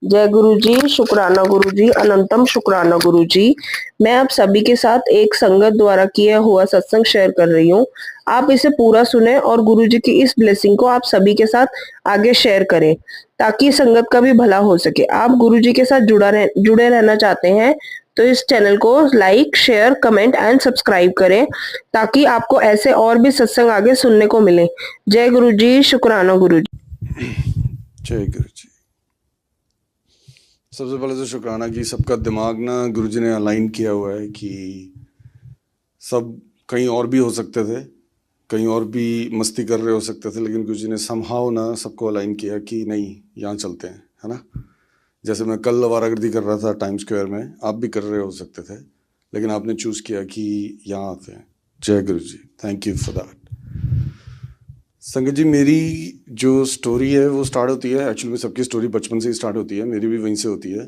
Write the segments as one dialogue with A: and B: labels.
A: जय गुरु जी, शुक्राना गुरु जी, अनंतम शुक्राना गुरु जी। मैं आप सभी के साथ एक संगत द्वारा किया हुआ सत्संग शेयर कर रही हूँ। आप इसे पूरा सुने और गुरु जी की इस ब्लेसिंग को आप सभी के साथ आगे शेयर करें ताकि संगत का भी भला हो सके। आप गुरु जी के साथ जुड़े रहना चाहते हैं तो इस चैनल को like, share, comment and subscribe करें ताकि आपको ऐसे और भी सत्संग आगे सुनने को मिले। जय गुरु जी, शुक्राना गुरु जी।
B: जय गुरु जी। सबसे पहले तो शुक्राना कि सबका दिमाग ना गुरुजी ने अलाइन किया हुआ है कि सब कहीं और भी हो सकते थे, कहीं और भी मस्ती कर रहे हो सकते थे, लेकिन गुरुजी ने समहाउ ना सबको अलाइन किया कि नहीं यहाँ चलते हैं, है ना। जैसे मैं कल आवारागर्दी कर रहा था टाइम स्क्वायर में, आप भी कर रहे हो सकते थे, लेकिन आपने चूज़ किया कि यहाँ आते हैं। जय गुरु जी, थैंक यू फॉर दैट। संगत जी, मेरी जो स्टोरी है वो स्टार्ट होती है, एक्चुअली में सबकी स्टोरी बचपन से ही स्टार्ट होती है, मेरी भी वहीं से होती है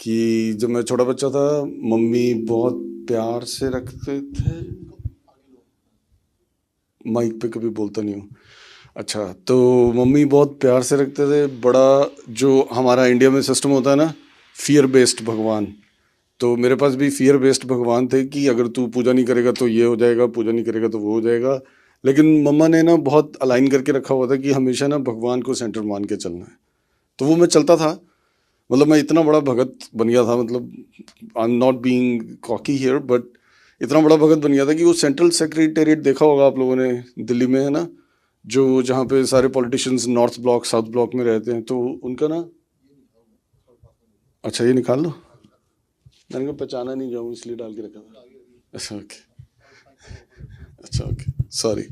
B: कि जब मैं छोटा बच्चा था मम्मी बहुत प्यार से रखते थे। माइक पे कभी बोलता नहीं हूँ। अच्छा, तो मम्मी बहुत प्यार से रखते थे। बड़ा जो हमारा इंडिया में सिस्टम होता है ना, फियर बेस्ड भगवान, तो मेरे पास भी फियर बेस्ड भगवान थे कि अगर तू पूजा नहीं करेगा तो ये हो जाएगा, पूजा नहीं करेगा तो वो हो जाएगा। लेकिन मम्मा ने ना बहुत अलाइन करके रखा हुआ था कि हमेशा ना भगवान को सेंटर मान के चलना है। तो वो मैं चलता था, मतलब मैं इतना बड़ा भगत बन गया था, मतलब I am not being cocky here, but इतना बड़ा भगत बन गया था कि वो सेंट्रल सेक्रेटेरिएट देखा होगा आप लोगों ने, दिल्ली में है ना, जो जहाँ पे सारे politicians north block south block में रहते हैं, तो उनका ना, अच्छा ये निकाल लो, मैंने कहा पहचाना नहीं जाऊँ इसलिए डाल के रखा था। अच्छा ओके, अच्छा ओके, सॉरी।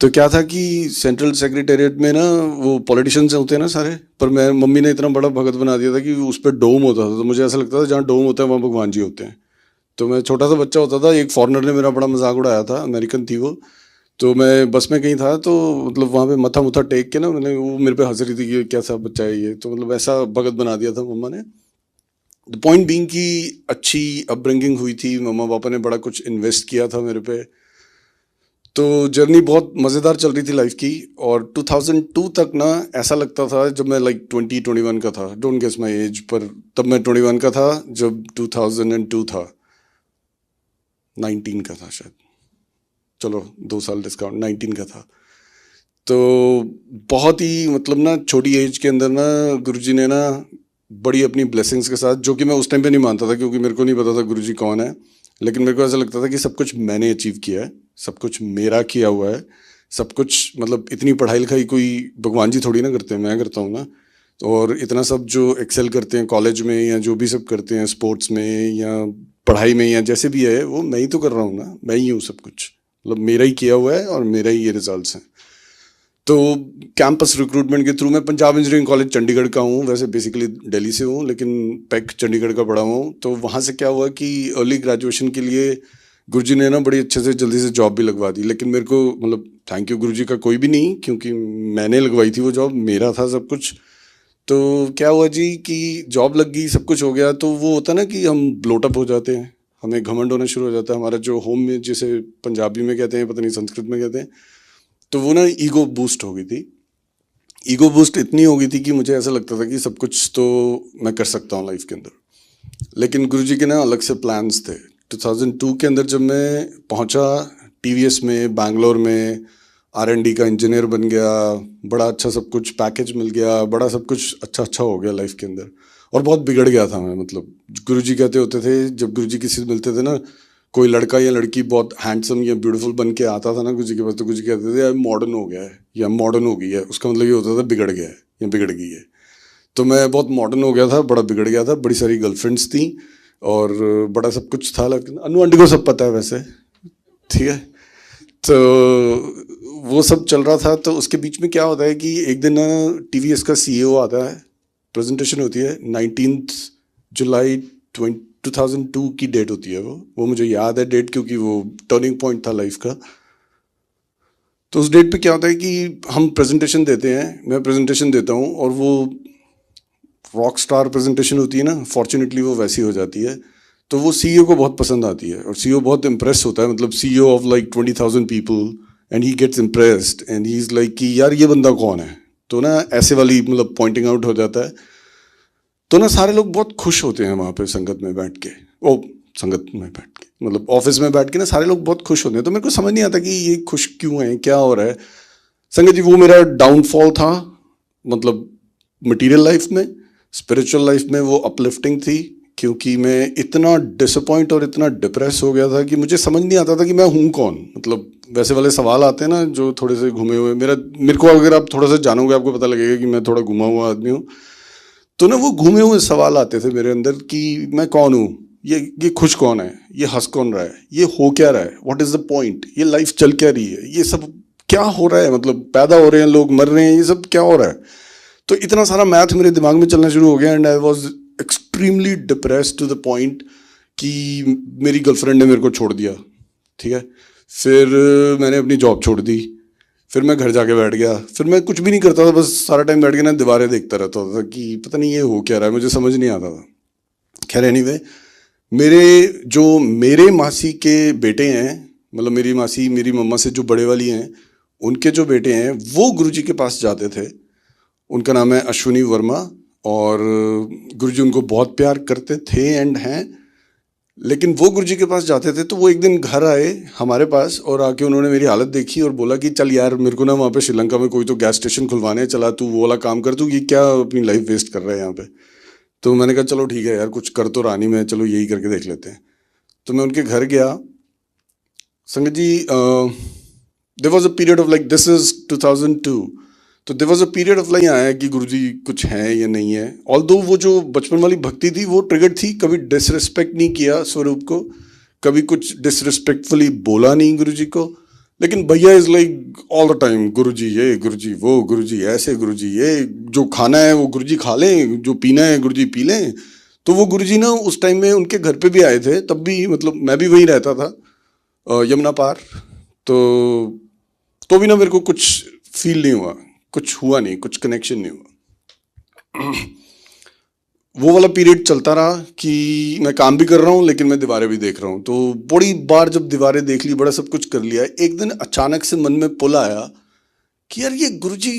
B: तो क्या था कि सेंट्रल सेक्रेटेरिएट में ना वो पॉलिटिशियंस होते हैं ना सारे, पर मैं मम्मी ने इतना बड़ा भगत बना दिया था कि उस पर डोम होता था, तो मुझे ऐसा लगता था जहाँ डोम होता है वहाँ भगवान जी होते हैं। तो मैं छोटा सा बच्चा होता था, एक फॉरेनर ने मेरा बड़ा मजाक उड़ाया था, अमेरिकन थी वो, तो मैं बस में कहीं था, तो मतलब वहाँ पे मथा मुथा टेक के ना, मैंने वो मेरे पे हंस रही थी कि कैसा बच्चा है ये, तो मतलब ऐसा भगत बना दिया था मम्मा ने। द पॉइंट बीइंग कि अच्छी अपब्रिंगिंग हुई थी, मम्मा पापा ने बड़ा कुछ इन्वेस्ट किया था मेरे पे, तो जर्नी बहुत मज़ेदार चल रही थी लाइफ की। और 2002 तक ना ऐसा लगता था, जब मैं लाइक 21 का था, डोंट गेस माई एज, पर तब मैं 21 का था जब 2002 था, 19 का था शायद, चलो 2 साल डिस्काउंट, 19 का था। तो बहुत ही मतलब ना छोटी एज के अंदर ना गुरुजी ने ना बड़ी अपनी ब्लेसिंग्स के साथ, जो कि मैं उस टाइम पे नहीं मानता था क्योंकि मेरे को नहीं पता था गुरुजी कौन है, लेकिन मेरे को ऐसा लगता था कि सब कुछ मैंने अचीव किया है, सब कुछ मेरा किया हुआ है, सब कुछ, मतलब इतनी पढ़ाई लिखाई कोई भगवान जी थोड़ी ना करते हैं, मैं करता हूँ ना। और इतना सब जो एक्सेल करते हैं कॉलेज में या जो भी सब करते हैं स्पोर्ट्स में या पढ़ाई में या जैसे भी है, वो मैं ही तो कर रहा हूँ ना, मैं ही हूँ सब कुछ, मतलब मेरा ही किया हुआ है और मेरा ही ये रिजल्ट्स हैं। तो कैंपस रिक्रूटमेंट के थ्रू मैं पंजाब इंजीनियरिंग कॉलेज चंडीगढ़ का हूँ, वैसे बेसिकली दिल्ली से हूँ लेकिन पैक चंडीगढ़ का पढ़ा हूँ। तो वहाँ से क्या हुआ कि अर्ली ग्रेजुएशन के लिए गुरुजी ने ना बड़ी अच्छे से जल्दी से जॉब भी लगवा दी, लेकिन मेरे को मतलब थैंक यू गुरुजी का कोई भी नहीं, क्योंकि मैंने लगवाई थी वो जॉब, मेरा था सब कुछ। तो क्या हुआ जी कि जॉब लग गई, सब कुछ हो गया, तो वो होता ना कि हम ब्लोटअप हो जाते हैं, हमें घमंड होना शुरू हो जाता है, हमारा जो होम में, जिसे पंजाबी में कहते हैं, पता नहीं संस्कृत में कहते हैं, तो वो ना ईगो बूस्ट हो गई थी। ईगो बूस्ट इतनी हो गई थी कि मुझे ऐसा लगता था कि सब कुछ तो मैं कर सकता हूँ लाइफ के अंदर, लेकिन गुरुजी के ना अलग से प्लान्स थे। 2002 के अंदर जब मैं पहुँचा टीवीएस में, बैंगलोर में R&D का इंजीनियर बन गया, बड़ा अच्छा सब कुछ पैकेज मिल गया, बड़ा सब कुछ अच्छा अच्छा हो गया लाइफ के अंदर, और बहुत बिगड़ गया था मैं। मतलब गुरुजी कहते होते थे, जब गुरुजी किसी से मिलते थे ना, कोई लड़का या लड़की बहुत हैंडसम या ब्यूटीफुल बन के आता था ना गुरुजी के पास, तो गुरुजी कहते थे यार मॉडर्न हो गया है या मॉडर्न हो गई है, उसका मतलब ये होता था बिगड़ गया है या बिगड़ गई है। तो मैं बहुत मॉडर्न हो गया था, बड़ा बिगड़ गया था, बड़ी सारी गर्लफ्रेंड्स थी और बड़ा सब कुछ था, लेकिन अनु आंटी को सब पता है वैसे, ठीक है। तो वो सब चल रहा था। तो उसके बीच में क्या होता है कि एक दिन टीवीएस का CEO आता है, प्रेजेंटेशन होती है, 19 जुलाई 2002 की डेट होती है वो मुझे याद है डेट, क्योंकि वो टर्निंग पॉइंट था लाइफ का। तो उस डेट पे क्या होता है कि हम प्रेजेंटेशन देते हैं, मैं प्रेजेंटेशन देता हूँ, और वो रॉक स्टार प्रेजेंटेशन होती है ना, फॉर्चुनेटली वो वैसी हो जाती है। तो वो CEO को बहुत पसंद आती है और CEO बहुत इम्प्रेस होता है, मतलब CEO of like 20,000 people, and he gets impressed and he is like कि यार ये बंदा कौन है। तो ना ऐसे वाली मतलब पॉइंटिंग आउट हो जाता है। तो ना सारे लोग बहुत खुश होते हैं वहाँ पे संगत में बैठ के, ओ संगत में बैठ के मतलब ऑफिस में बैठ के ना सारे लोग बहुत खुश होते हैं। तो मेरे को समझ नहीं आता कि ये खुश क्यों है, क्या हो रहा है। संगत जी वो मेरा डाउनफॉल था, मतलब मटेरियल लाइफ में, स्पिरिचुअल लाइफ में वो अपलिफ्टिंग थी, क्योंकि मैं इतना डिसअपॉइंट और इतना डिप्रेस हो गया था कि मुझे समझ नहीं आता था कि मैं हूँ कौन। मतलब वैसे वाले सवाल आते हैं ना जो थोड़े से घूमे हुए, मेरे को अगर आप थोड़ा सा जानोगे आपको पता लगेगा कि मैं थोड़ा घुमा हुआ आदमी हूँ। तो ना वो घूमे हुए सवाल आते थे मेरे अंदर कि मैं कौन हूँ, ये खुश कौन है, ये हंस कौन रहा है, ये हो क्या रहा है, व्हाट इज द पॉइंट, ये लाइफ चल क्या रही है, ये सब क्या हो रहा है, मतलब पैदा हो रहे हैं लोग, मर रहे हैं, ये सब क्या हो रहा है। तो इतना सारा मैथ मेरे दिमाग में चलना शुरू हो गया and I was extremely depressed to the point कि मेरी गर्लफ्रेंड ने मेरे को छोड़ दिया। ठीक है, फिर मैंने अपनी जॉब छोड़ दी, फिर मैं घर जाके बैठ गया, फिर मैं कुछ भी नहीं करता था, बस सारा टाइम बैठ के ना दीवारें देखता रहता था कि पता नहीं ये हो क्या रहा है, मुझे समझ नहीं आता था। खैर एनीवे, मेरे मासी के बेटे हैं, मतलब मेरी मासी मेरी मम्मा से जो बड़े वाली हैं, उनके जो बेटे हैं वो गुरुजी के पास जाते थे। उनका नाम है अश्विनी वर्मा और गुरुजी उनको बहुत प्यार करते थे एंड हैं। लेकिन वो गुरुजी के पास जाते थे तो वो एक दिन घर आए हमारे पास और आके उन्होंने मेरी हालत देखी और बोला कि चल यार मेरे को ना वहाँ पे श्रीलंका में कोई तो गैस स्टेशन खुलवाने है, चला तू वो वाला काम कर, तू ये क्या अपनी लाइफ वेस्ट कर रहा है यहाँ पे। तो मैंने कहा चलो ठीक है यार, कुछ कर तो रहा नहीं मैं, चलो यही करके देख लेते हैं। तो मैं उनके घर गया। Sangat ji there was a period of like, this is 2002, तो there was a period of like आया कि गुरुजी कुछ है या नहीं है। ऑल्दो वो जो बचपन वाली भक्ति थी वो ट्रिगर्ड थी, कभी डिसरिस्पेक्ट नहीं किया स्वरूप को, कभी कुछ डिसरिस्पेक्टफुली बोला नहीं गुरुजी को। लेकिन भैया is like all the time Guruji ये, गुरुजी वो, गुरुजी ऐसे, गुरुजी ये, जो खाना है वो गुरुजी खा लें, जो पीना है गुरुजी पी लें। तो वो गुरुजी ना उस टाइम में उनके घर पे भी आए थे, तब भी मतलब मैं भी वहीं रहता था यमुना पार। तो भी ना मेरे को कुछ फील नहीं हुआ, कुछ हुआ नहीं, कुछ कनेक्शन नहीं हुआ। वो वाला पीरियड चलता रहा कि मैं काम भी कर रहा हूँ लेकिन मैं दीवारें भी देख रहा हूँ। तो बड़ी बार जब दीवारें देख ली, बड़ा सब कुछ कर लिया, एक दिन अचानक से मन में पुल आया कि यार ये गुरुजी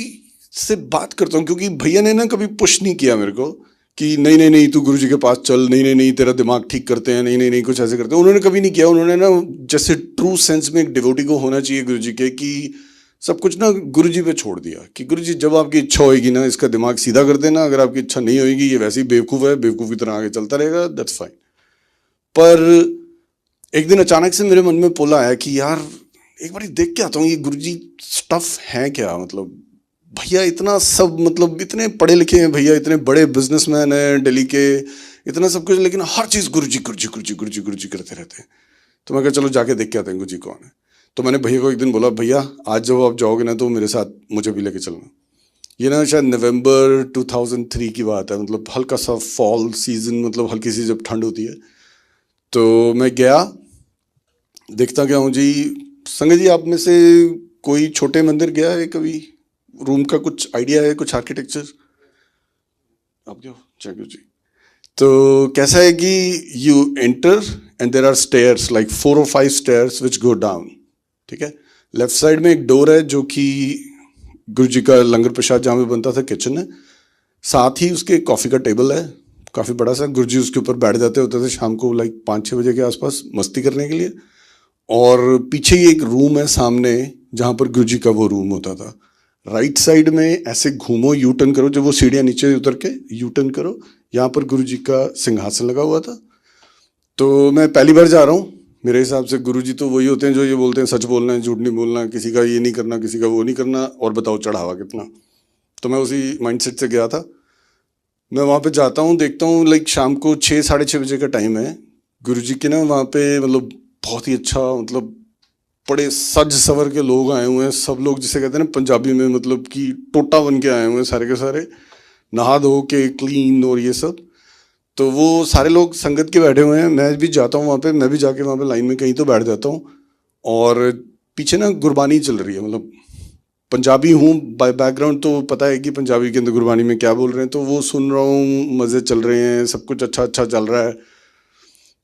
B: से बात करता हूँ, क्योंकि भैया ने ना कभी पुश नहीं किया मेरे को कि नहीं नहीं नहीं तू गुरुजी के पास चल, नहीं नहीं नहीं तेरा दिमाग ठीक करते हैं, नहीं नहीं नहीं कुछ ऐसे करते हैं, उन्होंने कभी नहीं किया। उन्होंने ना जैसे ट्रू सेंस में एक डिवोटी को होना चाहिए गुरुजी के, कि सब कुछ ना गुरुजी पे छोड़ दिया कि गुरुजी जब आपकी इच्छा होएगी ना इसका दिमाग सीधा कर देना, अगर आपकी इच्छा नहीं होएगी ये वैसे ही बेवकूफ़ है, बेवकूफ़ की तरह आगे चलता रहेगा, दैट्स फाइन। पर एक दिन अचानक से मेरे मन में पुल आया कि यार एक बार देख के आता हूँ ये गुरुजी स्टफ है क्या। मतलब भैया इतना सब, मतलब इतने पढ़े लिखे हैं भैया, इतने बड़े बिजनेसमैन हैं दिल्ली के, इतना सब कुछ, लेकिन हर चीज़ गुरुजी गुरुजी गुरुजी गुरुजी गुरुजी करते रहते हैं। तो मैं कहा चलो जाके देख के आते हैं गुरुजी कौन है। तो मैंने भैया को एक दिन बोला, भैया आज जब आप जाओगे ना तो मेरे साथ मुझे भी लेके चलना। ये ना शायद नवंबर 2003 की बात है, मतलब हल्का सा फॉल सीजन, मतलब हल्की सी जब ठंड होती है। तो मैं गया, देखता क्या हूँ जी। संगत जी आप में से कोई छोटे मंदिर गया है कभी? रूम का कुछ आइडिया है, कुछ आर्किटेक्चर? आप क्या चेक जी। तो कैसा है कि you enter and there are stairs, like 4 or 5 stairs which go down. ठीक है, लेफ्ट साइड में एक डोर है जो कि गुरुजी का लंगर प्रसाद जहाँ पे बनता था किचन है, साथ ही उसके कॉफ़ी का टेबल है काफ़ी बड़ा सा। गुरुजी उसके ऊपर बैठ जाते होते थे शाम को लाइक 5-6 बजे के आसपास मस्ती करने के लिए। और पीछे ही एक रूम है सामने जहाँ पर गुरुजी का वो रूम होता था। राइट साइड में ऐसे घूमो, यू टर्न करो, जब वो सीढ़ियाँ नीचे उतर के यू टर्न करो, यहाँ पर गुरुजी का सिंहासन लगा हुआ था। तो मैं पहली बार जा रहा हूँ, मेरे हिसाब से गुरुजी तो वही होते हैं जो ये बोलते हैं सच बोलना है, झूठ नहीं बोलना, किसी का ये नहीं करना, किसी का वो नहीं करना, और बताओ चढ़ावा कितना। तो मैं उसी माइंडसेट से गया था। मैं वहाँ पे जाता हूँ, देखता हूँ लाइक शाम को 6-6:30 बजे का टाइम है। गुरुजी के ना वहाँ पे मतलब बहुत ही अच्छा, मतलब बड़े सज सवर के लोग आए हुए हैं, सब लोग जिसे कहते हैं ना पंजाबी में, मतलब कि टोटा बन के आए हुए हैं सारे के सारे, नहा धो के क्लीन और ये सब। तो वो सारे लोग संगत के बैठे हुए हैं, मैं भी जाता हूँ वहाँ पे, मैं भी जाके वहाँ पे लाइन में कहीं तो बैठ जाता हूँ। और पीछे ना गुरबानी चल रही है, मतलब पंजाबी हूँ बाय बैकग्राउंड तो पता है कि पंजाबी के अंदर गुरबानी में क्या बोल रहे हैं, तो वो सुन रहा हूँ, मज़े चल रहे हैं, सब कुछ अच्छा अच्छा चल रहा है।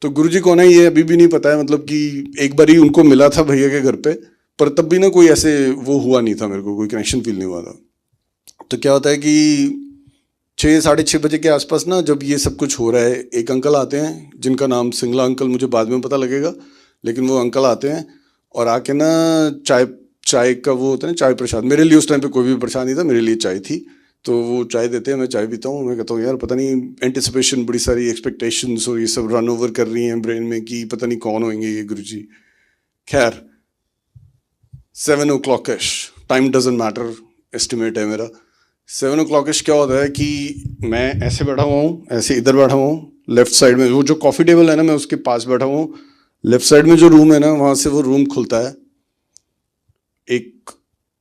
B: तो गुरुजी कौन है ये अभी भी नहीं पता है, मतलब कि एक बार ही उनको मिला था भैया के घर पे, पर तब भी ना कोई ऐसे वो हुआ नहीं था, मेरे को कोई कनेक्शन फील नहीं हुआ था। तो क्या होता है कि 6 साढ़े 6 बजे के आसपास ना, जब ये सब कुछ हो रहा है, एक अंकल आते हैं जिनका नाम सिंगला अंकल, मुझे बाद में पता लगेगा, लेकिन वो अंकल आते हैं और आके ना चाय चाय का वो होता है ना, चाय प्रसाद। मेरे लिए उस टाइम पे कोई भी प्रसाद नहीं था, मेरे लिए चाय थी। तो वो चाय देते हैं, मैं चाय पीता हूँ। मैं कहता हूँ यार पता नहीं, एंटिसिपेशन, बड़ी सारी एक्सपेक्टेशंस और ये सब रन ओवर कर रही हैं ब्रेन में कि पता नहीं कौन होंगे ये गुरुजी। खैर 7 o'clock-ish, time doesn't matter, estimate है मेरा। 7 o'clock-ish क्या होता है कि मैं ऐसे बैठा हुआ हूँ, ऐसे इधर बैठा हुआ हूँ, लेफ्ट साइड में वो जो कॉफ़ी टेबल है ना, मैं उसके पास बैठा हुआ हूँ। लेफ्ट साइड में जो रूम है ना, वहाँ से वो रूम खुलता है, एक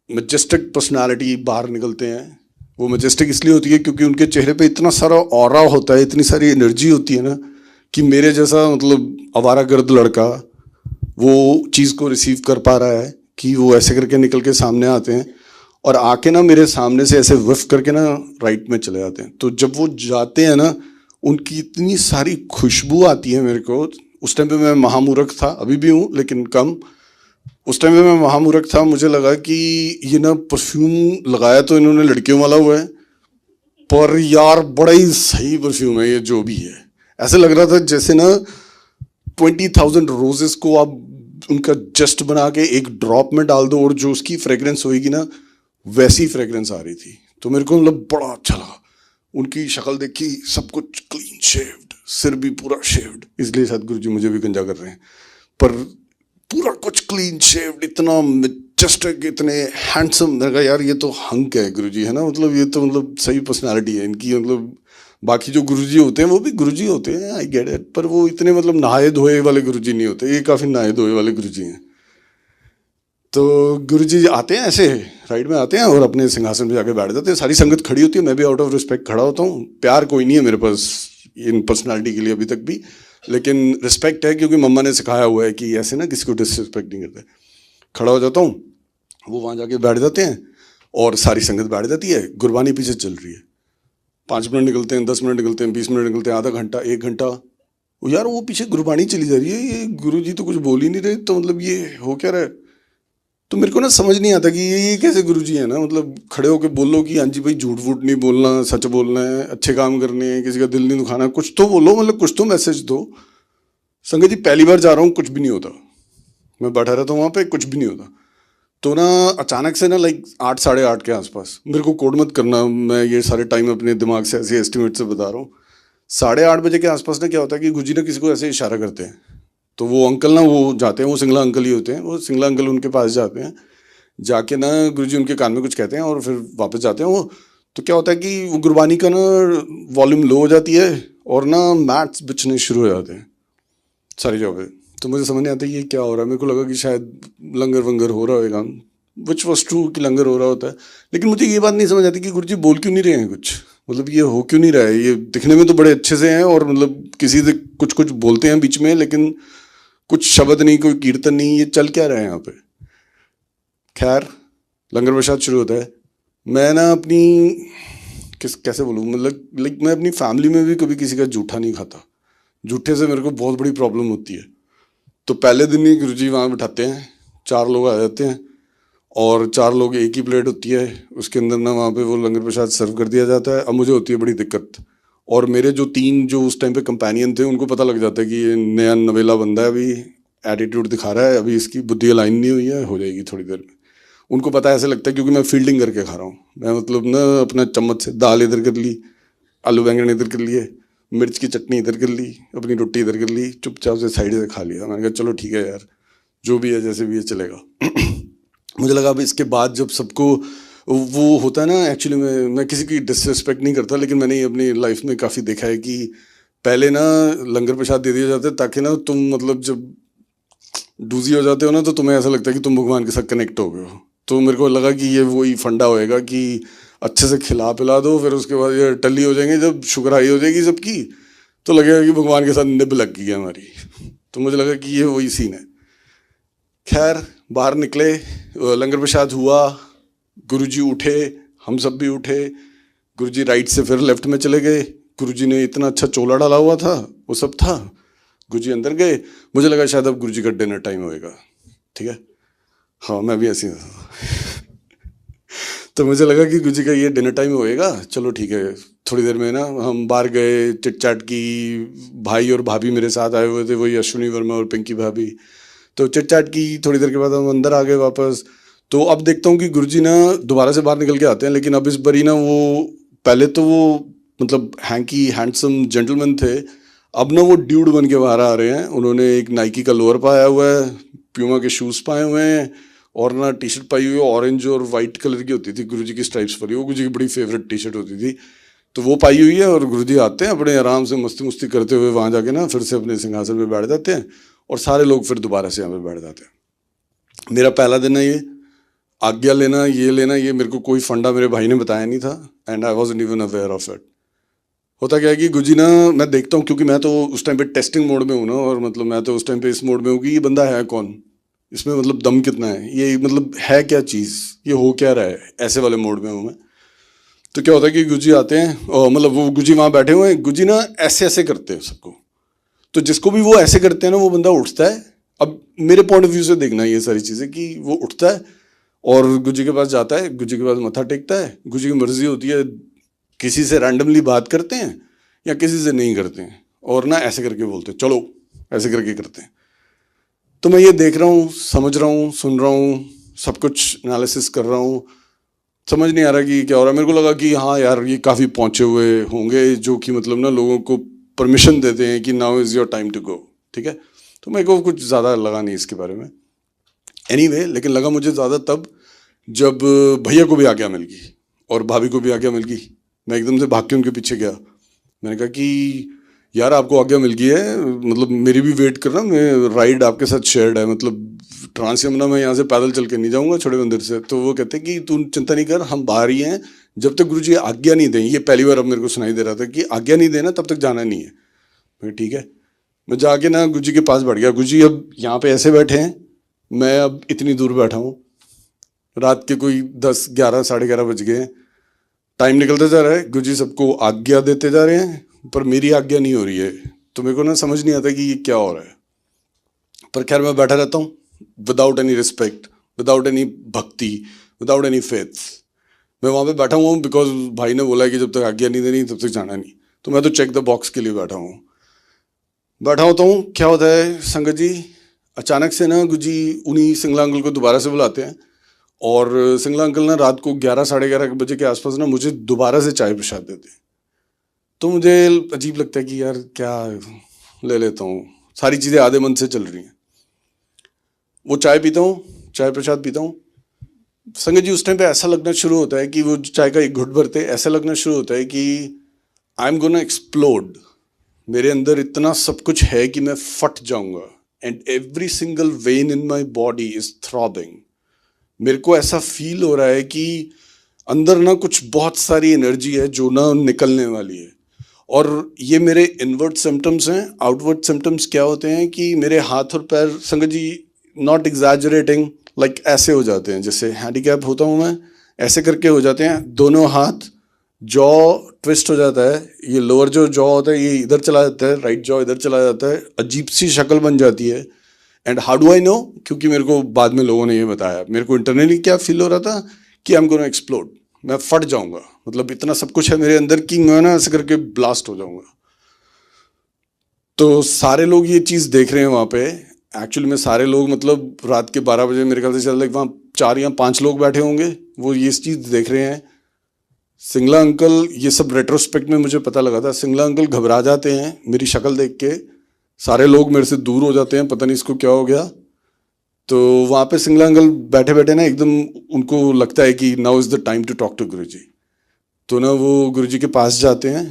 B: मैजेस्टिक पर्सनालिटी बाहर निकलते हैं। वो मैजेस्टिक इसलिए होती है क्योंकि उनके चेहरे पे इतना सारा ऑरा होता है, इतनी सारी एनर्जी होती है ना, कि मेरे जैसा मतलब आवारागर्द लड़का वो चीज़ को रिसीव कर पा रहा है कि वो ऐसे करके निकल के सामने आते हैं और आके ना मेरे सामने से ऐसे विफ करके ना राइट में चले जाते हैं। तो जब वो जाते हैं ना, उनकी इतनी सारी खुशबू आती है मेरे को। उस टाइम पे मैं महामूर्ख था, अभी भी हूँ लेकिन कम। उस टाइम पे मैं महामूर्ख था, मुझे लगा कि ये ना परफ्यूम लगाया तो इन्होंने लड़कियों वाला हुआ है, पर यार बड़ा ही सही परफ्यूम है ये जो भी है। ऐसे लग रहा था जैसे ना 20,000 रोजेस को आप उनका जस्ट बना के एक ड्रॉप में डाल दो और जो उसकी फ्रेग्रेंस होगी ना, वैसी फ्रेग्रेंस आ रही थी। तो मेरे को मतलब बड़ा अच्छा लगा। उनकी शक्ल देखी, सब कुछ क्लीन शेव्ड, सिर भी पूरा शेव्ड, इसलिए शायद गुरुजी मुझे भी गंजा कर रहे हैं, पर पूरा कुछ क्लीन शेव्ड, इतना मैजेस्टिक, इतने हैंडसम। मैंने कहा यार ये तो हंक है गुरुजी, है ना, मतलब ये तो मतलब सही पर्सनालिटी है इनकी। मतलब बाकी जो गुरुजी होते हैं वो भी गुरुजी होते हैं, आई गेट इट, पर वो इतने मतलब नहाए धोए वाले गुरुजी नहीं होते, ये काफ़ी नहाए धोए वाले गुरुजी हैं। तो गुरुजी आते हैं ऐसे राइट में आते हैं और अपने सिंहासन पे जाके बैठ जाते हैं। सारी संगत खड़ी होती है, मैं भी आउट ऑफ रिस्पेक्ट खड़ा होता हूँ। प्यार कोई नहीं है मेरे पास इन पर्सनालिटी के लिए अभी तक भी, लेकिन रिस्पेक्ट है क्योंकि मम्मा ने सिखाया हुआ है कि ऐसे ना किसी को डिसरिस्पेक्ट नहीं करते। खड़ा हो जाता हूँ, वो वहाँ जाके बैठ जाते हैं और सारी संगत बैठ जाती है। गुरबानी पीछे चल रही है, 5 मिनट निकलते हैं, 10 मिनट निकलते हैं, 20 मिनट निकलते हैं, आधा घंटा, 1 घंटा। वो यार वो पीछे गुरबानी चली जा रही है, ये गुरुजी तो कुछ बोल ही नहीं रहे, तो मतलब ये हो क्या रहा है। तो मेरे को ना समझ नहीं आता कि ये कैसे गुरुजी है ना, मतलब खड़े होके बोलो कि हाँ जी भाई झूठ वूठ नहीं बोलना, सच बोलना है, अच्छे काम करने हैं, किसी का दिल नहीं दुखाना, कुछ तो बोलो, मतलब कुछ तो मैसेज दो। संगत जी पहली बार जा रहा हूँ, कुछ भी नहीं होता, मैं बैठा रहता हूँ वहाँ पे, कुछ भी नहीं होता। तो ना अचानक से ना लाइक 8 साढ़े 8 के आसपास, मेरे को कोड मत करना, मैं ये सारे टाइम अपने दिमाग से ऐसे एस्टिमेट से बता रहा हूँ। 8:30 बजे के आसपास ना क्या होता है कि गुरुजी ना किसी को ऐसे इशारा करते हैं, तो वो अंकल ना वो जाते हैं, वो सिंगला अंकल ही होते हैं, वो सिंगला अंकल उनके पास जाते हैं। जाके ना गुरुजी उनके कान में कुछ कहते हैं और फिर वापस जाते हैं वो। तो क्या होता है कि वो गुरबानी का ना वॉल्यूम लो हो जाती है और ना मैट्स बिछने शुरू हो जाते हैं सारी जगह पे। तो मुझे समझ नहीं आता ये क्या हो रहा है। मेरे को लगा कि शायद लंगर वंगर हो रहा होगा, विच वॉज ट्रू कि लंगर हो रहा होता है, लेकिन मुझे ये बात नहीं समझ आती कि गुरुजी बोल क्यों नहीं रहे हैं कुछ, मतलब ये हो क्यों नहीं रहा है। ये दिखने में तो बड़े अच्छे से हैं और मतलब किसी से कुछ कुछ बोलते हैं बीच में, लेकिन कुछ शब्द नहीं, कोई कीर्तन नहीं, ये चल क्या रहा है यहाँ पे। खैर लंगर प्रसाद शुरू होता है। मैं ना अपनी कैसे बोलूँ, मतलब लाइक मैं अपनी फैमिली में भी कभी किसी का जूठा नहीं खाता। जूठे से मेरे को बहुत बड़ी प्रॉब्लम होती है। तो पहले दिन ही गुरुजी वहाँ बिठाते हैं, 4 लोग आ जाते हैं और 4 लोग, एक ही प्लेट होती है, उसके अंदर ना वहाँ पे वो लंगर प्रसाद सर्व कर दिया जाता है। अब मुझे होती है बड़ी दिक्कत, और मेरे जो 3 जो उस टाइम पे कंपेनियन थे उनको पता लग जाता है कि ये नया नवेला बंदा है, अभी एटीट्यूड दिखा रहा है, अभी इसकी बुद्धि अलाइन नहीं हुई है, हो जाएगी थोड़ी देर में। उनको पता है, ऐसे लगता है क्योंकि मैं फील्डिंग करके खा रहा हूँ। मैं मतलब ना अपना चम्मच से दाल इधर कर ली, आलू बैंगन इधर कर लिए, मिर्च की चटनी इधर कर ली, अपनी रोटी इधर कर ली, चुपचाप से साइड से खा लिया। मैंने कहा चलो ठीक है यार, जो भी है जैसे भी है चलेगा। मुझे लगा अब इसके बाद जब सबको वो होता है ना, एक्चुअली मैं किसी की डिसरिस्पेक्ट नहीं करता, लेकिन मैंने अपनी लाइफ में काफ़ी देखा है कि पहले ना लंगर प्रसाद दे दिया जाता है ताकि ना तुम मतलब जब डूजी हो जाते हो ना, तो तुम्हें ऐसा लगता है कि तुम भगवान के साथ कनेक्ट हो गए हो। तो मेरे को लगा कि ये वही फंडा होएगा कि अच्छे से खिला पिला दो, फिर उसके बाद ये टल्ली हो जाएंगे, जब शुगर हाई हो जाएगी सबकी तो लगेगा कि भगवान के साथ निब लग गई है हमारी। तो मुझे लगा कि ये वही सीन है। खैर बाहर निकले, लंगर प्रसाद हुआ, गुरुजी उठे, हम सब भी उठे। गुरुजी राइट से फिर लेफ्ट में चले गए। गुरुजी ने इतना अच्छा चोला डाला हुआ था, वो सब था। गुरुजी अंदर गए, मुझे लगा शायद अब गुरुजी का डिनर टाइम होएगा, ठीक है, हाँ मैं भी ऐसे ही था। तो मुझे लगा कि गुरुजी का ये डिनर टाइम होएगा, चलो ठीक है, थोड़ी देर में ना हम बाहर गए, चिट चैट की, भाई और भाभी मेरे साथ आए हुए थे, वही अश्विनी वर्मा और पिंकी भाभी। तो चिट चैट की, थोड़ी देर के बाद हम अंदर आ गए वापस। तो अब देखता हूँ कि गुरुजी ना दोबारा से बाहर निकल के आते हैं, लेकिन अब इस बारी ना वो, पहले तो वो मतलब हैंकी हैंडसम जेंटलमैन थे, अब ना वो ड्यूड बन के बाहर आ रहे हैं। उन्होंने एक नाइकी का लोअर पाया हुआ है, प्यूमा के शूज़ पाए हुए हैं, और ना टी शर्ट पाई हुई है, ऑरेंज और वाइट कलर की होती थी गुरुजी की स्ट्राइप्स पर, वो गुरुजी की बड़ी फेवरेट टी शर्ट होती थी, तो वो पाई हुई है। और गुरुजी आते हैं अपने आराम से मस्ती मुस्ती करते हुए, वहाँ जाके ना फिर से अपने सिंहासन पे बैठ जाते हैं, और सारे लोग फिर दोबारा से यहाँ पे बैठ जाते हैं। मेरा पहला दिन है ये, आज्ञा लेना, ये लेना, ये मेरे को कोई फंडा मेरे भाई ने बताया नहीं था, and I wasn't even aware of it. होता क्या है कि गुरुजी ना, मैं देखता हूँ, क्योंकि मैं तो उस टाइम पे टेस्टिंग मोड में हूँ ना, और मतलब मैं तो उस टाइम पे इस मोड में हूँ कि ये बंदा है कौन, इसमें मतलब दम कितना है, ये मतलब है क्या चीज़, ये हो क्या रहा है, ऐसे वाले मोड में हूँ मैं। तो क्या होता है कि गुरुजी आते हैं, और मतलब वो गुरुजी वहाँ बैठे हुए हैं, गुरुजी ना ऐसे ऐसे करते हैं सबको, तो जिसको भी वो ऐसे करते हैं ना, वो बंदा उठता है। अब मेरे पॉइंट ऑफ व्यू से देखना ये सारी चीज़ें, कि वो उठता है और गुरुजी के पास जाता है, गुरुजी के पास मत्था टेकता है, गुरुजी की मर्जी होती है, किसी से रैंडमली बात करते हैं या किसी से नहीं करते हैं, और ना ऐसे करके बोलते हैं चलो, ऐसे करके करते हैं। तो मैं ये देख रहा हूँ, समझ रहा हूँ, सुन रहा हूँ, सब कुछ एनालिसिस कर रहा हूँ, समझ नहीं आ रहा कि क्या हो रहा है। मेरे को लगा कि हाँ यार, ये काफ़ी पहुँचे हुए होंगे, जो कि मतलब ना लोगों को परमिशन देते हैं कि now is your time to go, ठीक है। तो मेरे को कुछ ज़्यादा लगा नहीं इसके बारे में, एनीवे लेकिन लगा मुझे ज़्यादा तब जब भैया को भी आज्ञा मिल गई और भाभी को भी आज्ञा मिल गई। मैं एकदम से भाग के उनके पीछे गया, मैंने कहा कि यार आपको आज्ञा मिल गई है, मतलब मेरी भी वेट करना, मैं राइड आपके साथ शेयर्ड है, मतलब ट्रांस यमुना मैं यहाँ से पैदल चल के नहीं जाऊँगा छोटे मंदिर से। तो वो कहते कि तू चिंता नहीं कर, हम बाहर ही हैं, जब तक गुरुजी आज्ञा नहीं दें, ये पहली बार अब मेरे को सुनाई दे रहा था कि आज्ञा नहीं देना तब तक जाना नहीं है। मैं ठीक है, मैं जाके ना गुरुजी के पास बैठ गया। गुरुजी अब यहाँ पे ऐसे बैठे हैं, मैं अब इतनी दूर बैठा हूँ, रात के कोई 10, 11, 11:30 बज गए हैं, टाइम निकलता जा रहा है, गुरुजी सबको आज्ञा देते जा रहे हैं, पर मेरी आज्ञा नहीं हो रही है। तो मेरे को ना समझ नहीं आता कि ये क्या हो रहा है, पर खैर मैं बैठा रहता हूँ without any respect, without any भक्ति, विदाउट एनी फेथ। मैं वहाँ पे बैठा हुआ हूँ बिकॉज भाई ने बोला है कि जब तक आज्ञा नहीं देनी तब तक जाना नहीं, तो मैं तो चेक द बॉक्स के लिए बैठा हूँ। बैठा होता हूँ, क्या होता है संगत जी, अचानक से ना गुरुजी उन्हीं सिंगला अंकल को दोबारा से बुलाते हैं, और सिंगला अंकल ना रात को 11, 11:30 बजे के आसपास ना मुझे दोबारा से चाय प्रसाद देते हैं। तो मुझे अजीब लगता है कि यार क्या ले लेता हूँ, सारी चीज़ें आधे मन से चल रही हैं। वो चाय पीता हूँ, चाय प्रसाद पीता हूँ। संगत जी उस टाइम पे ऐसा लगना शुरू होता है कि वो चाय का एक घुट भरते ऐसा लगना शुरू होता है कि आई एम गोना एक्सप्लोड, मेरे अंदर इतना सब कुछ है कि मैं फट जाऊंगा, and every single when in my body is throbbing. मेरे को ऐसा फील हो रहा है कि अंदर ना कुछ बहुत सारी एनर्जी है जो ना निकलने वाली है, और ये मेरे इनवर्ड सिम्टम्स हैं। आउटवर्ड सिम्टम्स क्या होते हैं कि मेरे हाथ और पैर, संगत जी नॉट एग्जैजरेटिंग, लाइक ऐसे हो जाते हैं, जैसे हैंडीकैप होता हूँ मैं, ऐसे करके हो जाते हैं। दोनों हाथ, जॉ ट्विस्ट हो जाता है, ये लोअर जो जॉ होता है ये इधर चला जाता है, राइट जॉ इधर चला जाता है, अजीब सी शक्ल बन जाती है। And how do I know, क्योंकि मेरे को बाद में लोगों ने ये बताया, मेरे को इंटरनली क्या फील हो रहा था कि आई एम गोना एक्सप्लोड, मैं फट जाऊंगा, मतलब इतना सब कुछ है मेरे अंदर कि मैं ना ऐसे करके ब्लास्ट हो जाऊंगा। तो सारे लोग ये चीज़ देख रहे हैं वहाँ पे, एक्चुअली में सारे लोग मतलब रात के 12 बजे मेरे ख्याल से चल रहा है, वहाँ 4 या 5 लोग बैठे होंगे, वो ये चीज़ देख रहे हैं। सिंगला अंकल, ये सब रेट्रोस्पेक्ट में मुझे पता लगा था, सिंगला अंकल घबरा जाते हैं मेरी शक्ल देख के, सारे लोग मेरे से दूर हो जाते हैं, पता नहीं इसको क्या हो गया। तो वहाँ पे सिंगला अंकल बैठे बैठे ना एकदम उनको लगता है कि now is the time to talk to Guruji. तो ना वो गुरुजी के पास जाते हैं,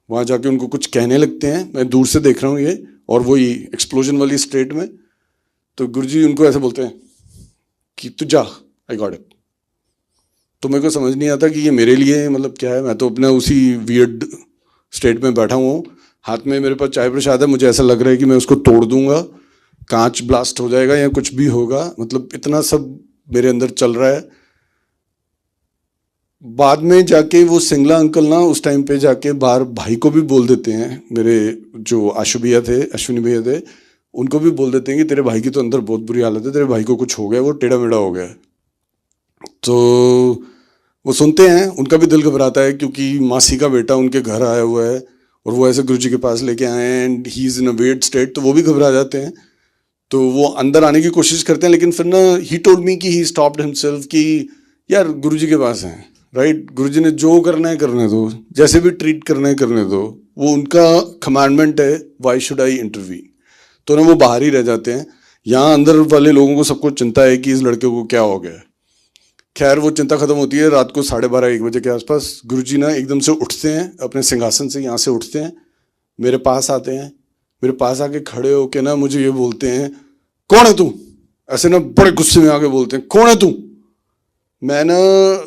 B: वहाँ जाके उनको कुछ कहने लगते हैं, मैं दूर से देख रहा हूँ ये, और वही एक्सप्लोजन वाली स्टेट में। तो गुरुजी उनको ऐसे बोलते हैं कि तू जा, आई गॉट इट। तो मेरे को समझ नहीं आता कि ये मेरे लिए मतलब क्या है, मैं तो अपना उसी वियर्ड स्टेट में बैठा हुआ हूँ, हाथ में मेरे पास चाय प्रसाद है, मुझे ऐसा लग रहा है कि मैं उसको तोड़ दूंगा, कांच ब्लास्ट हो जाएगा या कुछ भी होगा, मतलब इतना सब मेरे अंदर चल रहा है। बाद में जाके वो सिंगला अंकल ना उस टाइम पे जाके बाहर भाई को भी बोल देते हैं, मेरे जो आशु भैया थे, अश्विनी भैया थे, उनको भी बोल देते हैं कि तेरे भाई की तो अंदर बहुत बुरी हालत है, तेरे भाई को कुछ हो गया, वो टेढ़ा मेढ़ा हो गया। तो वो सुनते हैं, उनका भी दिल घबराता है क्योंकि मासी का बेटा उनके घर आया हुआ है और वो ऐसे गुरुजी के पास लेके आए हैं and he is in a wet state, तो वो भी घबरा जाते हैं। तो वो अंदर आने की कोशिश करते हैं, लेकिन फिर ना ही टोल्ड मी कि ही स्टॉप्ड हिमसेल्फ कि यार गुरुजी के पास हैं, राइट, गुरुजी ने जो करना है करने दो, जैसे भी ट्रीट करना है करने दो, वो उनका कमांडमेंट है, व्हाई शुड आई इंटरवीन। तो ना वो बाहर ही रह जाते हैं। यहाँ अंदर वाले लोगों को सबको चिंता है कि इस लड़के को क्या हो गया है। खैर वो चिंता खत्म होती है रात को 12:30-1 बजे के आसपास। गुरुजी ना एकदम से उठते हैं अपने सिंहासन से, यहाँ से उठते हैं, मेरे पास आते हैं, मेरे पास आके खड़े होके ना मुझे ये बोलते हैं, कौन है तू? ऐसे ना बड़े गुस्से में आके बोलते हैं, कौन है तू? मैं ना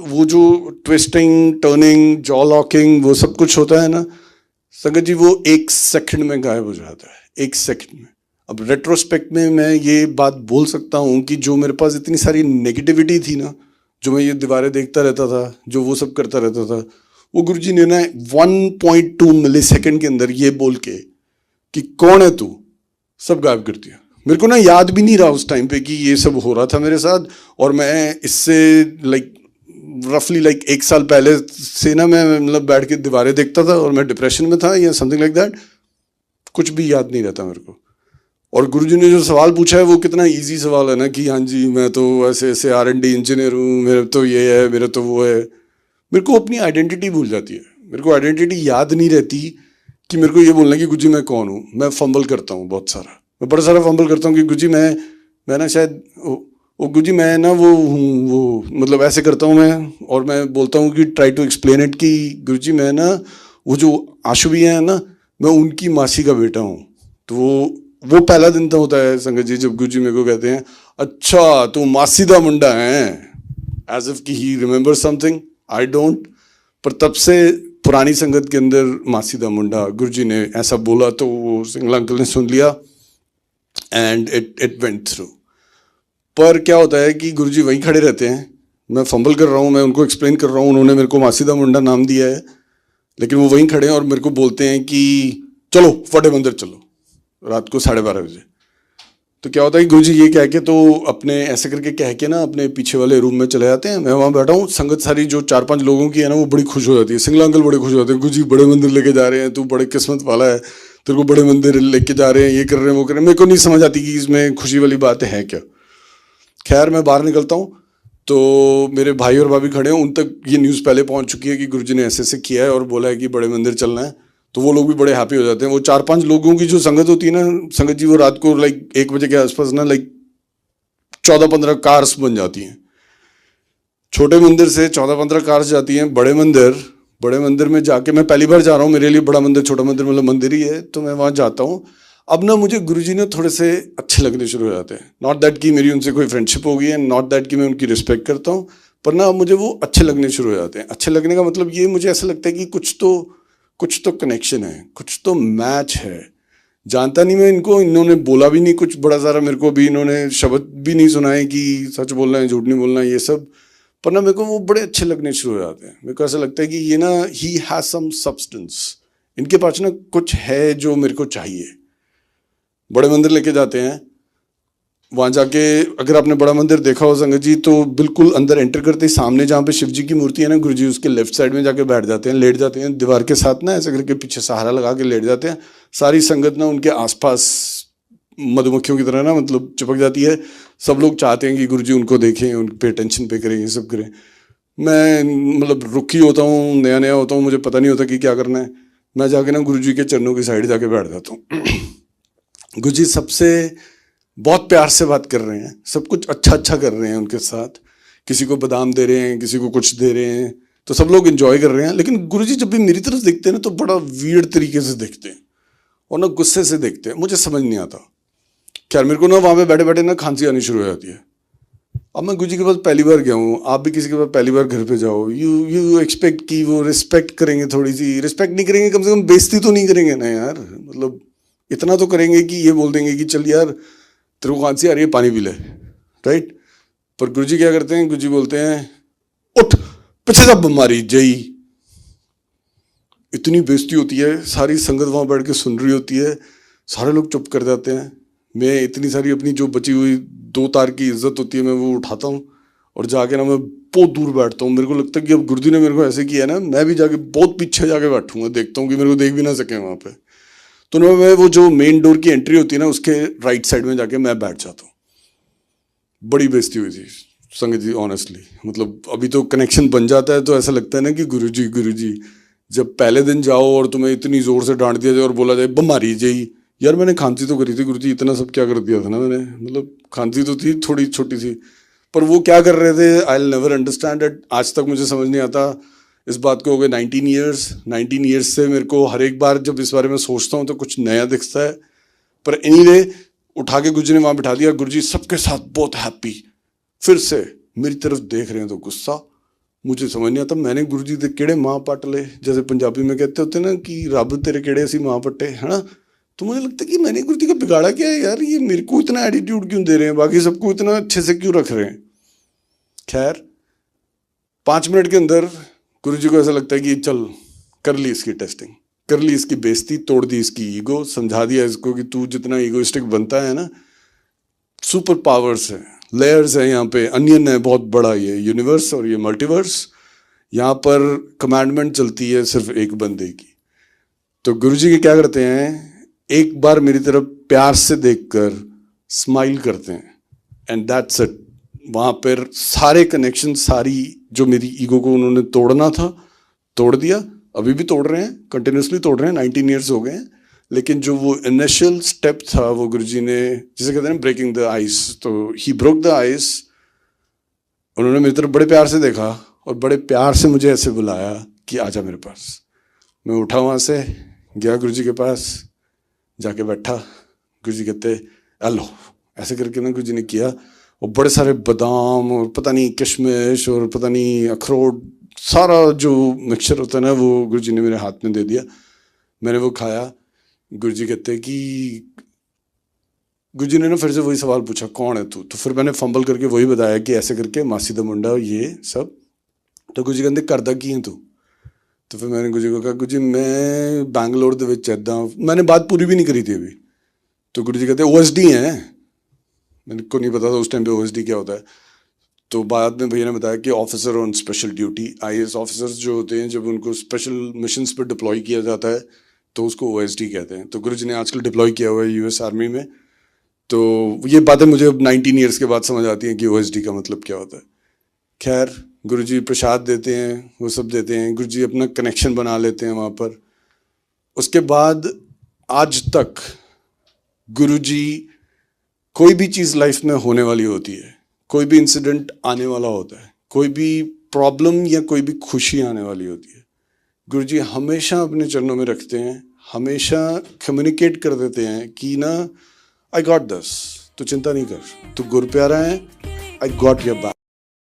B: वो जो ट्विस्टिंग, टर्निंग, जॉ लॉकिंग, वो सब कुछ होता है ना संगत जी, वो 1 सेकंड में गायब हो जाता है, 1 सेकंड में। अब रेट्रोस्पेक्ट में मैं ये बात बोल सकता हूँ कि जो मेरे पास इतनी सारी नेगेटिविटी थी ना, जो मैं ये दीवारें देखता रहता था, जो वो सब करता रहता था, वो गुरुजी ने ना 1.2 मिली सेकेंड के अंदर ये बोल के कि कौन है तू, सब गायब कर दिया। मेरे को ना याद भी नहीं रहा उस टाइम पे कि ये सब हो रहा था मेरे साथ। और मैं इससे रफली 1 साल पहले से ना मैं मतलब बैठ के दीवारें देखता था और मैं डिप्रेशन में था या समथिंग लाइक दैट, कुछ भी याद नहीं रहता मेरे को। और गुरुजी ने जो सवाल पूछा है वो कितना इजी सवाल है ना कि हाँ जी मैं तो ऐसे ऐसे R&D इंजीनियर हूँ, मेरा तो ये है, मेरा तो वो है। मेरे को अपनी आइडेंटिटी भूल जाती है, मेरे को आइडेंटिटी याद नहीं रहती कि मेरे को ये बोलना कि गुरुजी मैं कौन हूँ। मैं फंबल करता हूँ बहुत सारा, मैं बड़ा सारा फंबल करता हूँ कि गुरुजी मैं ना शायद वो गुरुजी मैं ना वो हूँ, वो मतलब ऐसे करता हूँ मैं। और मैं बोलता हूँ कि ट्राई टू एक्सप्लेन इट कि गुरुजी मैं ना वो जो आशु भी हैं ना, मैं उनकी मासी का बेटा हूँ। तो वो पहला दिन तो होता है संगत जी जब गुरुजी मेरे को कहते हैं, अच्छा तू मासी दा मुंडा है, एज इफ कि ही रिमेंबर समथिंग, आई डोंट। पर तब से पुरानी संगत के अंदर मासी दा मुंडा गुरुजी ने ऐसा बोला तो वो सिंगला अंकल ने सुन लिया एंड इट वेंट थ्रू। पर क्या होता है कि गुरुजी वहीं खड़े रहते हैं, मैं फंबल कर रहा हूँ, मैं उनको एक्सप्लेन कर रहा हूँ, उन्होंने मेरे को मासी दा मुंडा नाम दिया है, लेकिन वो वहीं खड़े हैं और मेरे को बोलते हैं कि चलो फटे मंदिर चलो, रात को 12:30 बजे। तो क्या होता है कि गुरुजी ये कह के तो अपने ऐसे करके कह के ना अपने पीछे वाले रूम में चले जाते हैं। मैं वहाँ बैठा हूँ, संगत सारी जो 4-5 लोगों की है ना वो बड़ी खुश हो जाती है। सिंगला अंकल बड़े खुश हो जाते हैं, गुरुजी बड़े मंदिर लेके जा रहे हैं, तू बड़े किस्मत वाला है, तेरे को बड़े मंदिर लेके जा रहे हैं, ये कर रहे हैं वो कर रहे हैं। मेरे को नहीं समझ आती कि इसमें खुशी वाली बात है क्या। खैर मैं बाहर निकलता हूँ तो मेरे भाई और भाभी खड़े हैं, उन तक ये न्यूज़ पहले पहुँच चुकी है कि गुरुजी ने ऐसे ऐसे किया है और बोला है कि बड़े मंदिर चलना है। तो वो लोग भी बड़े हैप्पी हो जाते हैं। वो 4-5 लोगों की जो संगत होती है ना संगत जी, वो रात को 1 बजे के आसपास ना 14-15 कार्स बन जाती हैं। छोटे मंदिर से 14-15 कार्स जाती हैं बड़े मंदिर में जाके, मैं पहली बार जा रहा हूँ, मेरे लिए बड़ा मंदिर छोटा मंदिर मतलब मंदिर ही है, तो मैं वहाँ जाता हूँ। अब ना मुझे गुरुजी ने थोड़े से अच्छे लगने शुरू हो जाते हैं। नॉट दैट कि मेरी उनसे कोई फ्रेंडशिप हो गई है, नॉट दैट कि मैं उनकी रिस्पेक्ट करता हूँ, पर ना अब मुझे वो अच्छे लगने शुरू हो जाते हैं। अच्छे लगने का मतलब ये, मुझे ऐसा लगता है कि कुछ तो कनेक्शन है, कुछ तो मैच है। जानता नहीं मैं इनको, इन्होंने बोला भी नहीं कुछ बड़ा सारा, मेरे को भी इन्होंने शब्द भी नहीं सुनाए कि सच बोलना है झूठ नहीं बोलना ये सब, पर ना मेरे को वो बड़े अच्छे लगने शुरू हो जाते हैं। मेरे को ऐसा लगता है कि ये ना ही हैज सम सब्सटेंस, इनके पास ना कुछ है जो मेरे को चाहिए। बड़े मंदिर लेके जाते हैं, वहाँ जाके अगर आपने बड़ा मंदिर देखा हो संगत जी, तो बिल्कुल अंदर एंटर करते ही सामने जहाँ पे शिव जी की मूर्ति है ना, गुरुजी उसके लेफ्ट साइड में जाके बैठ जाते हैं, लेट जाते हैं दीवार के साथ ना, ऐसे करके पीछे सहारा लगा के लेट जाते हैं। सारी संगत ना उनके आसपास मधुमक्खियों की तरह ना मतलब चिपक जाती है। सब लोग चाहते हैं कि गुरुजी उनको देखें, उन पे टेंशन पे करें, ये सब करें। मैं मतलब रुकी होता हूँ, नया नया होता हूँ, मुझे पता नहीं होता कि क्या करना है। मैं जाके ना गुरुजी के चरणों की साइड जाके बैठ जाता हूँ। गुरुजी सबसे बहुत प्यार से बात कर रहे हैं, सब कुछ अच्छा कर रहे हैं उनके साथ, किसी को बादाम दे रहे हैं, किसी को कुछ दे रहे हैं, तो सब लोग एंजॉय कर रहे हैं। लेकिन गुरुजी जब भी मेरी तरफ देखते हैं ना तो बड़ा वियर्ड तरीके से देखते हैं और ना गुस्से से देखते हैं, मुझे समझ नहीं आता। खैर मेरे को ना वहाँ पे बैठे बैठे ना खांसी आनी शुरू हो जाती है। अब मैं गुरुजी के पास पहली बार गया हूँ, आप भी किसी के पास पहली बार घर पे जाओ, यू एक्सपेक्ट कि वो रिस्पेक्ट करेंगे, थोड़ी सी रिस्पेक्ट नहीं करेंगे, कम से कम बेइज्जती तो नहीं करेंगे ना यार, मतलब इतना तो करेंगे कि ये बोल देंगे कि चल यार तेरे को खांसी आ रही है पानी पी ले, राइट। पर गुरुजी क्या करते हैं, गुरुजी बोलते हैं उठ पीछे जा बीमारी जई। इतनी बेइज्जती होती है, सारी संगत वहाँ बैठ के सुन रही होती है, सारे लोग चुप कर जाते हैं। मैं इतनी सारी अपनी जो बची हुई 2 तार की इज्जत होती है मैं वो उठाता हूँ और जाके ना मैं बहुत दूर बैठता हूँ। मेरे को लगता है कि अब गुरुजी ने मेरे को ऐसे किया ना, मैं भी जाके बहुत पीछे जाके बैठूंगा, देखता हूँ कि मेरे को देख भी ना सके वहाँ पे। तो ना मैं वो जो मेन डोर की एंट्री होती है ना, उसके राइट साइड में जाके मैं बैठ जाता हूँ। बड़ी बेइज्जती हुई थी संगत जी, ऑनेस्टली। मतलब अभी तो कनेक्शन बन जाता है तो ऐसा लगता है ना कि गुरुजी। जब पहले दिन जाओ और तुम्हें इतनी जोर से डांट दिया जाए और बोला जाए बमारी जाई, यार मैंने खांसी तो करी थी गुरुजी, इतना सब क्या कर दिया था ना मैंने। मतलब खांसी तो थी, थोड़ी छोटी सी, पर वो क्या कर रहे थे, I will never understand it. आज तक मुझे समझ नहीं आता। इस बात को हो गए 19 ईयर्स से मेरे को हर एक बार जब इस बारे में सोचता हूँ तो कुछ नया दिखता है। पर एनीवे, उठा के गुरुजी ने वहां बिठा दिया। गुरुजी सबके साथ बहुत हैप्पी, फिर से मेरी तरफ देख रहे हैं तो गुस्सा। मुझे समझ नहीं आता, मैंने गुरुजी दे केड़े मां पट ले, जैसे पंजाबी में कहते होते ना कि रब तेरे केड़े असी मां पट्टे, है ना। तो मुझे लगता है कि मैंने गुरुजी का बिगाड़ा क्या है यार, ये मेरे को इतना एटीट्यूड क्यों दे रहे हैं, बाकी सबको इतना अच्छे से क्यों रख रहे हैं। खैर 5 मिनट के अंदर गुरुजी को ऐसा लगता है कि चल कर ली इसकी टेस्टिंग, कर ली इसकी बेइज्जती, तोड़ दी इसकी ईगो, समझा दिया इसको कि तू जितना ईगोइस्टिक बनता है ना, सुपर पावर्स है, लेयर्स है यहाँ पे, अनियन है बहुत बड़ा ये यूनिवर्स और ये मल्टीवर्स। यहाँ पर कमांडमेंट चलती है सिर्फ एक बंदे की। तो गुरुजी के क्या करते हैं, एक बार मेरी तरफ प्यार से देखकर स्माइल करते हैं, एंड दैट्स इट। वहाँ पर सारे कनेक्शन, सारी जो मेरी ईगो को उन्होंने तोड़ना था तोड़ दिया। अभी भी तोड़ रहे हैं, कंटिन्यूसली तोड़ रहे हैं, 19 ईयर्स हो गए हैं। लेकिन जो वो इनिशियल स्टेप था वो गुरुजी ने, जिसे कहते हैं ब्रेकिंग द आइस, तो ही ब्रोक द आइस। उन्होंने मेरी तरफ बड़े प्यार से देखा और बड़े प्यार से मुझे ऐसे बुलाया कि आजा मेरे पास। मैं उठा वहाँ से, गया गुरुजी के पास, जाके बैठा। गुरुजी कहते हेलो, ऐसे करके ना गुरुजी ने किया, और बड़े सारे बादाम और पता नहीं किशमिश और पता नहीं अखरोट, सारा जो मिक्सचर होता है ना, वो गुरुजी ने मेरे हाथ में दे दिया। मैंने वो खाया। गुरुजी कहते कि, गुरुजी ने ना फिर से वही सवाल पूछा, कौन है तू। तो फिर मैंने फंबल करके वही बताया कि ऐसे करके मासी दा मुंडा ये सब। तो गुरुजी कहते करदा की है तू। तो फिर मैंने गुरुजी को कहा, गुरुजी मैं बैंगलोर दे विच ऐदा, मैंने बात पूरी भी नहीं करी थी अभी। तो गुरुजी कहते OSD है। मेरे को नहीं पता था उस टाइम पे OSD क्या होता है। तो बाद में भैया ने बताया कि officer on special duty. IAS officers जो होते हैं, जब उनको स्पेशल मिशंस पर डिप्लॉय किया जाता है तो उसको OSD कहते हैं। तो गुरुजी ने आजकल डिप्लॉय किया हुआ है US आर्मी में। तो ये बातें मुझे अब 19 ईयर्स के बाद समझ आती हैं कि OSD का मतलब क्या होता है। खैर, गुरुजी प्रसाद देते हैं, वो सब देते हैं, गुरुजी अपना कनेक्शन बना लेते हैं वहाँ पर। उसके बाद आज तक गुरुजी, कोई भी चीज़ लाइफ में होने वाली होती है, कोई भी इंसिडेंट आने वाला होता है, कोई भी प्रॉब्लम या कोई भी खुशी आने वाली होती है, गुरुजी हमेशा अपने चरणों में रखते हैं, हमेशा कम्युनिकेट कर देते हैं कि ना आई गॉट दिस, तो चिंता नहीं कर, तू गुर प्यारा है, आई गॉट योर बैक।